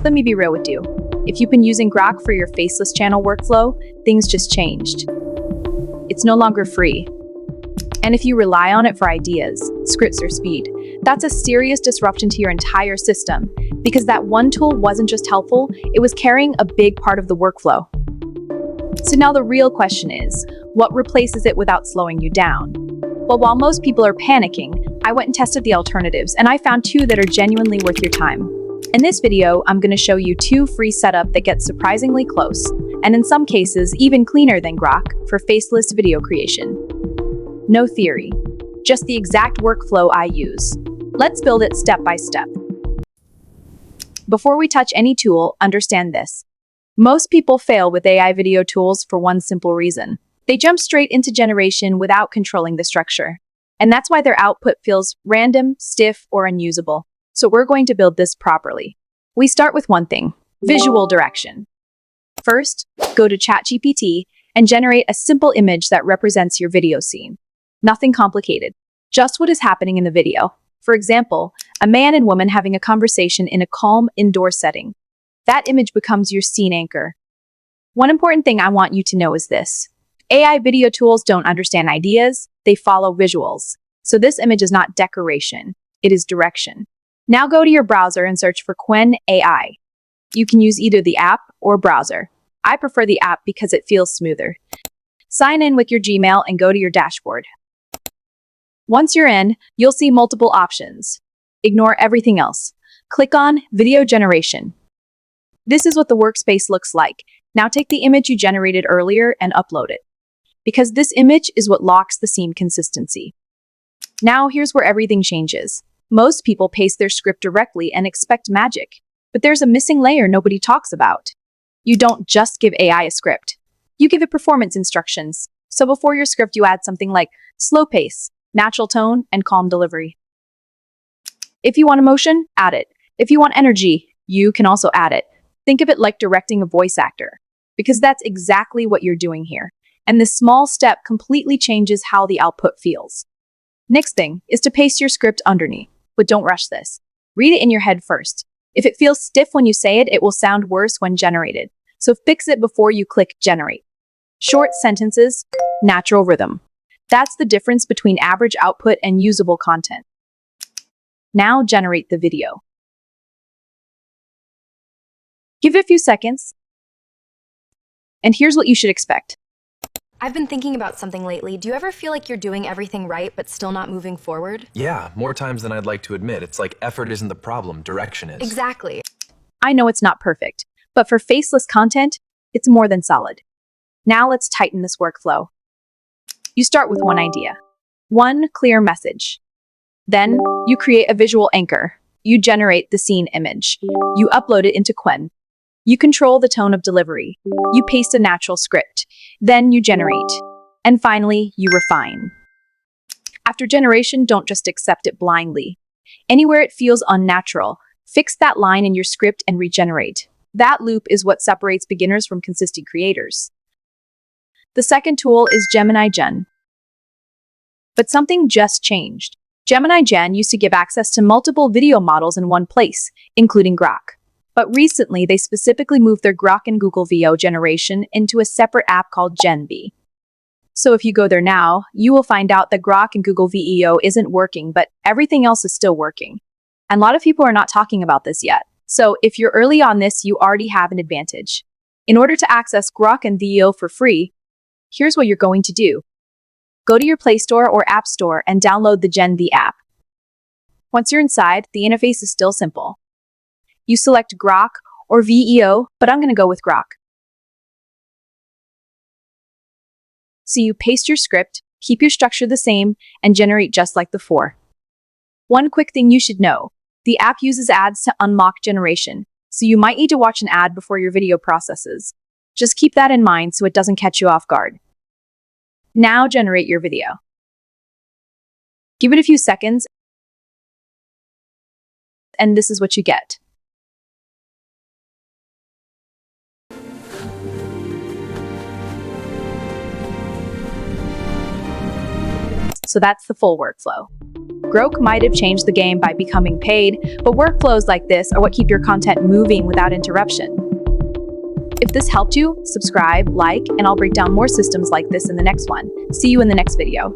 Let me be real with you. If you've been using Grok for your Faceless channel workflow, things just changed. It's no longer free. And if you rely on it for ideas, scripts, or speed, that's a serious disruption to your entire system, because that one tool wasn't just helpful, it was carrying a big part of the workflow. So now the real question is, what replaces it without slowing you down? Well, while most people are panicking, I went and tested the alternatives, and I found two that are genuinely worth your time. In this video, I'm going to show you two free setups that get surprisingly close, and in some cases, even cleaner than Grok, for faceless video creation. No theory, just the exact workflow I use. Let's build it step by step. Before we touch any tool, understand this. Most people fail with AI video tools for one simple reason. They jump straight into generation without controlling the structure. And that's why their output feels random, stiff, or unusable. So we're going to build this properly. We start with one thing, visual direction. First, go to ChatGPT and generate a simple image that represents your video scene. Nothing complicated, just what is happening in the video. For example, a man and woman having a conversation in a calm indoor setting. That image becomes your scene anchor. One important thing I want you to know is this. AI video tools don't understand ideas, they follow visuals. So this image is not decoration, it is direction. Now go to your browser and search for Qwen AI. You can use either the app or browser. I prefer the app because it feels smoother. Sign in with your Gmail and go to your dashboard. Once you're in, you'll see multiple options. Ignore everything else. Click on Video Generation. This is what the workspace looks like. Now take the image you generated earlier and upload it. Because this image is what locks the scene consistency. Now here's where everything changes. Most people paste their script directly and expect magic. But there's a missing layer nobody talks about. You don't just give AI a script. You give it performance instructions. So before your script, you add something like slow pace, natural tone, and calm delivery. If you want emotion, add it. If you want energy, you can also add it. Think of it like directing a voice actor, because that's exactly what you're doing here. And this small step completely changes how the output feels. Next thing is to paste your script underneath, but don't rush this. Read it in your head first. If it feels stiff when you say it, it will sound worse when generated. So fix it before you click generate. Short sentences, natural rhythm. That's the difference between average output and usable content. Now generate the video. Give it a few seconds. And here's what you should expect. I've been thinking about something lately. Do you ever feel like you're doing everything right, but still not moving forward? Yeah, more times than I'd like to admit. It's like effort isn't the problem, direction is. Exactly. I know it's not perfect, but for faceless content, it's more than solid. Now let's tighten this workflow. You start with one idea, one clear message. Then you create a visual anchor. You generate the scene image. You upload it into Qwen. You control the tone of delivery. You paste a natural script. Then you generate. And finally, you refine. After generation, don't just accept it blindly. Anywhere it feels unnatural, fix that line in your script and regenerate. That loop is what separates beginners from consistent creators. The second tool is Gemini Gen. But something just changed. Gemini Gen used to give access to multiple video models in one place, including Grok. But recently, they specifically moved their Grok and Google VEO generation into a separate app called Gen B. So if you go there now, you will find out that Grok and Google VEO isn't working, but everything else is still working. And a lot of people are not talking about this yet. So if you're early on this, you already have an advantage. In order to access Grok and VEO for free, here's what you're going to do. Go to your Play Store or App Store and download the Gen B app. Once you're inside, the interface is still simple. You select Grok or VEO, but I'm going to go with Grok. So you paste your script, keep your structure the same, and generate just like before. One quick thing you should know, the app uses ads to unlock generation, so you might need to watch an ad before your video processes. Just keep that in mind so it doesn't catch you off guard. Now generate your video. Give it a few seconds, and this is what you get. So that's the full workflow. Grok might have changed the game by becoming paid, but workflows like this are what keep your content moving without interruption. If this helped you, subscribe, like, and I'll break down more systems like this in the next one. See you in the next video.